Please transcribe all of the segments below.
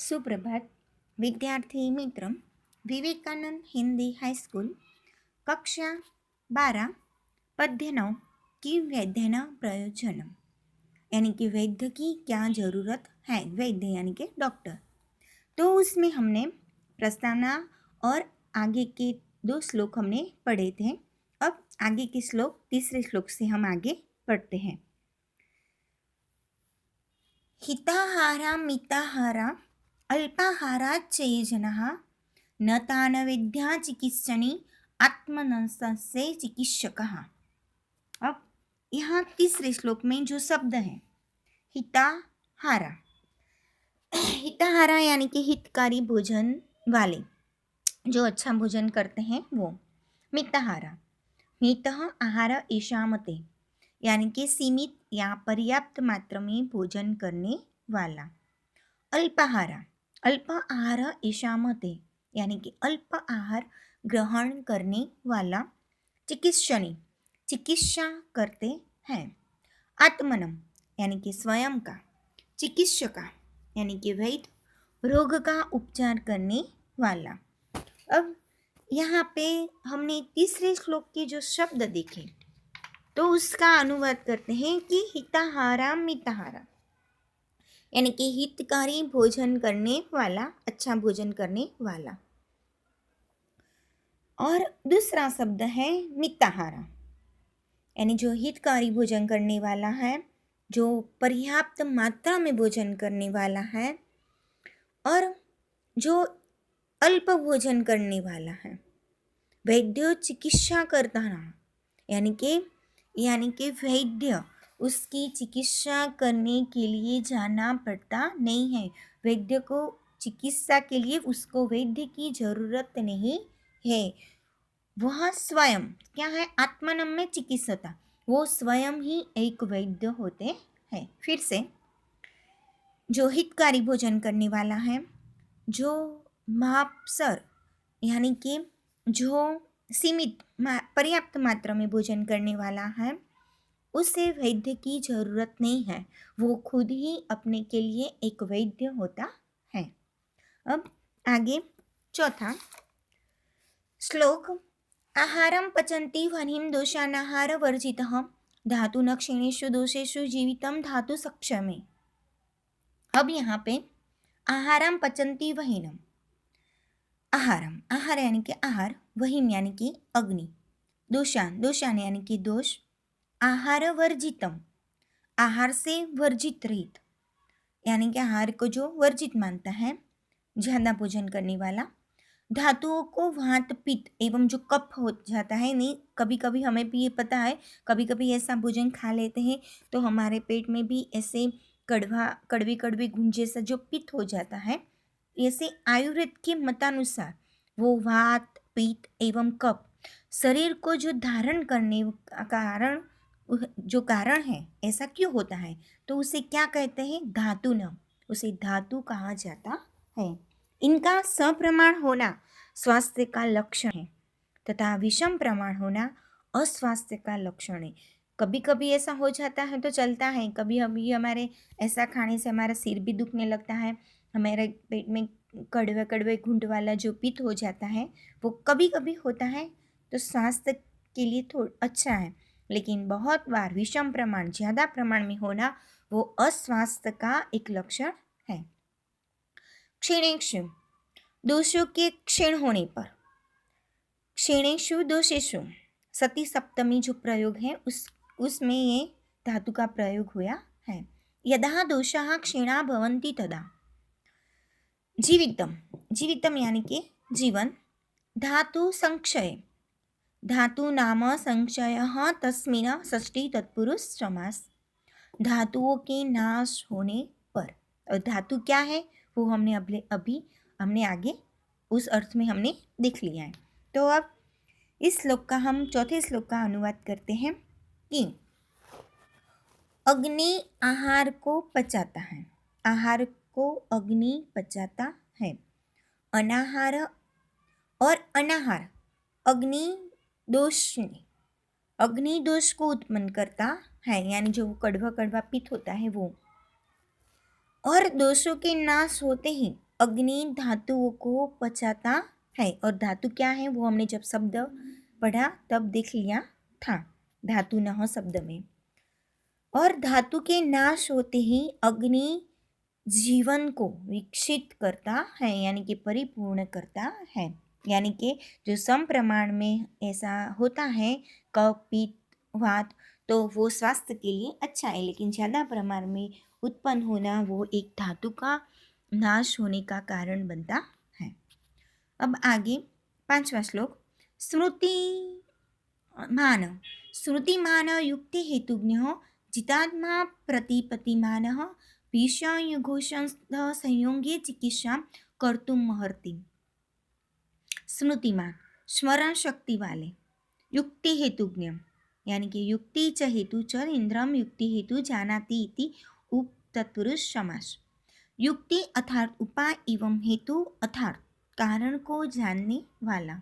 सुप्रभात विद्यार्थी मित्र। Vivekananda Hindi high school कक्षा 12 पद्य 9 की वैद्यना प्रयोजन यानी कि वैद्य की क्या ज़रूरत है। वैद्य यानी कि डॉक्टर। तो उसमें हमने प्रस्तावना और आगे के 2 श्लोक हमने पढ़े थे। अब आगे के श्लोक तीसरे श्लोक से हम आगे पढ़ते हैं। हिताहारा मिताहारा अल्पाहाराच्चैर्जनः न तान विद्या चिकित्सनि आत्मनंसस्य चिकित्सकः। अब यहाँ तीसरे श्लोक में जो शब्द है हिताहारा, हिताहारा यानी कि हितकारी भोजन वाले, जो अच्छा भोजन करते हैं वो। मिताहारा, मितः आहार ईशामते यानी कि सीमित या पर्याप्त मात्रा में भोजन करने वाला। अल्पाहारा, अल्प आहार ईशामते यानी कि अल्प आहार ग्रहण करने वाला। चिकित्सनी, चिकित्सा करते हैं। आत्मनम यानी कि स्वयं का। चिकित्सका यानी कि वैद्य, रोग का उपचार करने वाला। अब यहाँ पे हमने तीसरे श्लोक के जो शब्द देखे तो उसका अनुवाद करते हैं कि हिताहारा मिताहारा यानी कि हितकारी भोजन करने वाला, अच्छा भोजन करने वाला। और दूसरा शब्द है मिताहारा यानी जो हितकारी भोजन करने वाला है, जो पर्याप्त मात्रा में भोजन करने वाला है, और जो अल्प भोजन करने वाला है। वैद्य चिकित्सा करता ना यानी कि वैद्य उसकी चिकित्सा करने के लिए जाना पड़ता नहीं है। वैद्य को चिकित्सा के लिए उसको वैद्य की ज़रूरत नहीं है। वह स्वयं क्या है, आत्मनम में चिकित्सता, वो स्वयं ही एक वैद्य होते हैं। फिर से, जो हितकारी भोजन करने वाला है, जो मापसर यानी कि जो सीमित पर्याप्त मात्रा में भोजन करने वाला है, उसे वैद्य की ज़रूरत नहीं है। वो खुद ही अपने के लिए एक वैद्य होता है। अब आगे चौथा श्लोक। आहारं पचन्ति वह्निं दोषानाहार वर्जितः धातु न क्षीणेषु दोषेषु जीवितं धातु सक्षमे। अब यहाँ पे आहारं पचन्ति वह्निं, आहारम, आहार यानी कि आहार, वहीम यानी कि अग्नि, दोषान, दोषान यानी कि दोष, आहार वर्जितम, आहार से वर्जित रहित यानी कि आहार को जो वर्जित मानता है, ज़्यादा भोजन करने वाला। धातुओं को वात पित्त एवं जो कफ हो जाता है, नहीं कभी कभी हमें भी ये पता है, कभी कभी ऐसा भोजन खा लेते हैं तो हमारे पेट में भी ऐसे कड़वी कड़वी घुन जैसा जो पित्त हो जाता है। ऐसे आयुर्वेद के मतानुसार वो वात पित्त एवं कफ शरीर को जो धारण करने का कारण है, ऐसा क्यों होता है, तो उसे क्या कहते हैं, धातु न, उसे धातु कहा जाता है। इनका सप्रमाण होना स्वास्थ्य का लक्षण है तथा विषम प्रमाण होना अस्वास्थ्य का लक्षण है। कभी कभी ऐसा हो जाता है तो चलता है, कभी अभी हमारे ऐसा खाने से हमारा सिर भी दुखने लगता है, हमारे पेट में कड़वे कड़वे घुंट वाला जो पित्त हो जाता है वो कभी कभी होता है, तो स्वास्थ्य के लिए थोड़ा अच्छा है। लेकिन बहुत बार विषम प्रमाण, ज़्यादा प्रमाण में होना वो अस्वास्थ्य का एक लक्षण है। क्षीणेषु, दोषों के क्षीण होने पर, क्षीणेषु दोषेषु, सती सप्तमी जो प्रयोग है उसमें ये धातु का प्रयोग हुआ है। यदा दोषाः क्षीणा भवन्ति तदा जीवितम, जीवितम यानी कि जीवन, धातु संक्षय, धातु नाम संक्षयः तस्मिन् षष्ठी तत्पुरुष समास, धातुओं के नाश होने पर। और धातु क्या है वो हमने आगे उस अर्थ में हमने देख लिया है। तो अब इस श्लोक का हम चौथे श्लोक का अनुवाद करते हैं कि अग्नि आहार को पचाता है, आहार को अग्नि पचाता है। अनाहार और अनाहार अग्नि दोष को उत्पन्न करता है, यानी जो कड़वा कड़वा पित्त होता है वो। और दोषों के नाश होते ही अग्नि धातुओं को पचाता है। और धातु क्या है वो हमने जब शब्द पढ़ा तब देख लिया था, धातु नः शब्द में। और धातु के नाश होते ही अग्नि जीवन को विकसित करता है, यानी कि परिपूर्ण करता है। यानी कि जो सम प्रमाण में ऐसा होता है कफ पित्त वात, तो वो स्वास्थ्य के लिए अच्छा है, लेकिन ज़्यादा प्रमाण में उत्पन्न होना वो एक धातु का नाश होने का कारण बनता है। अब आगे 5वां श्लोक। श्रुतिमान युक्ति हेतुज्ञ जितात्मा प्रतिपतिमान विषय घोषस्थ संयोगे चिकित्सा कर्तुमर्हति। स्मृतिमान स्मरण शक्ति वाले, युक्ति हेतुज्ञ यानी कि युक्ति च हेतु च इंद्रम युक्ति हेतु जानाति इति उप तत्पुरुष समास। युक्ति अर्थात उपाय एवं हेतु अर्थात कारण को जानने वाला।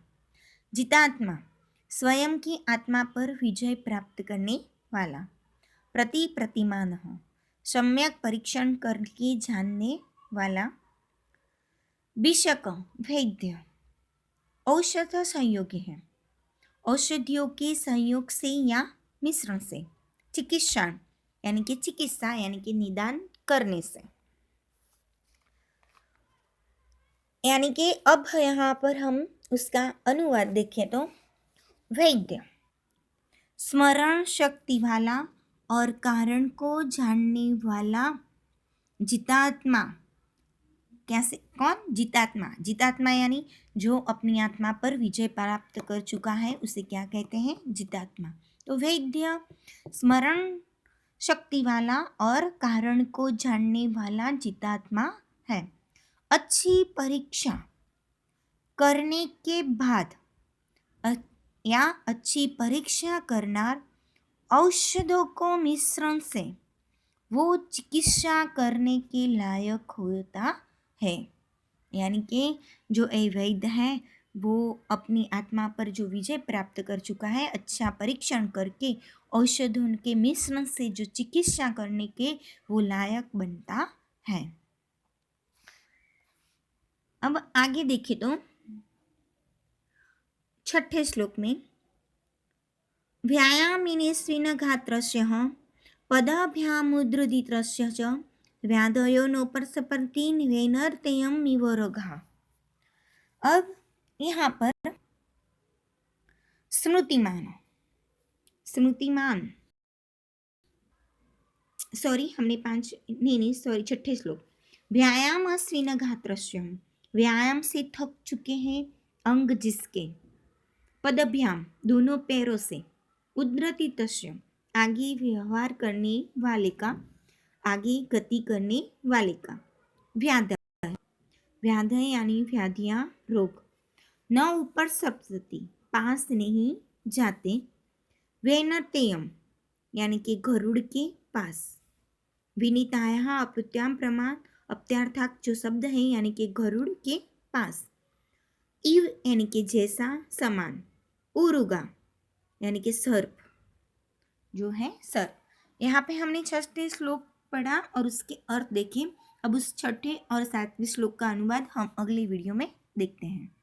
जितात्मा स्वयं की आत्मा पर विजय प्राप्त करने वाला। प्रतिमान सम्यक परीक्षण करके जानने वाला। विषक वैद्य औषध संयोगी है, औषधियों के संयोग से या मिश्रण से। चिकित्सा यानी कि चिकित्सा यानी कि निदान करने से। यानी कि अब यहाँ पर हम उसका अनुवाद देखें तो वैद्य स्मरण शक्ति वाला और कारण को जानने वाला। जितात्मा कैसे, कौन? जितात्मा। जितात्मा यानी जो अपनी आत्मा पर विजय प्राप्त कर चुका है उसे क्या कहते हैं? जितात्मा। तो वैद्य स्मरण शक्ति वाला और कारण को जानने वाला जितात्मा है। अच्छी परीक्षा करने के बाद या अच्छी परीक्षा करनार औषधों को मिश्रण से वो चिकित्सा करने के लायक होता है। यानी कि जो वैद्य है वो अपनी आत्मा पर जो विजय प्राप्त कर चुका है, अच्छा परीक्षण करके औषधों के मिश्रण से जो चिकित्सा करने के वो लायक बनता है। अब आगे देखें तो 6ठे श्लोक में व्यायामिनेस्विन घात्रस्य पदाभ्यामुद्धृतित्रस्य च व्याधयो नोपसर्पन्ति वैनर्तेयम् इव रोगः। अब यहाँ पर स्मृतिमान हमने 6ठे श्लोक। व्यायाम अस्विन घात्रस्य, व्यायाम से थक चुके हैं अंग जिसके। पदभ्याम दोनों पैरों से। उद्धृति तस्य आगे व्यवहार करने वाले का, आगे गति करने वाले का। व्याध यानी व्याधियाँ रोग। न ऊपर सप्तति पास नहीं जाते। वैनतेयम यानी कि गरुड़ के पास। विनीताया अप्रत्याम प्रमाण अप्त्यार्थक जो शब्द है यानी कि गरुड़ के पास। इव यानी कि जैसा समान। उरुगा यानी कि सर्प जो है सर्प। यहाँ पे हमने 6ठे श्लोक पढ़ा और उसके अर्थ देखे। अब उस 6ठे और 7वें श्लोक का अनुवाद हम अगले वीडियो में देखते हैं।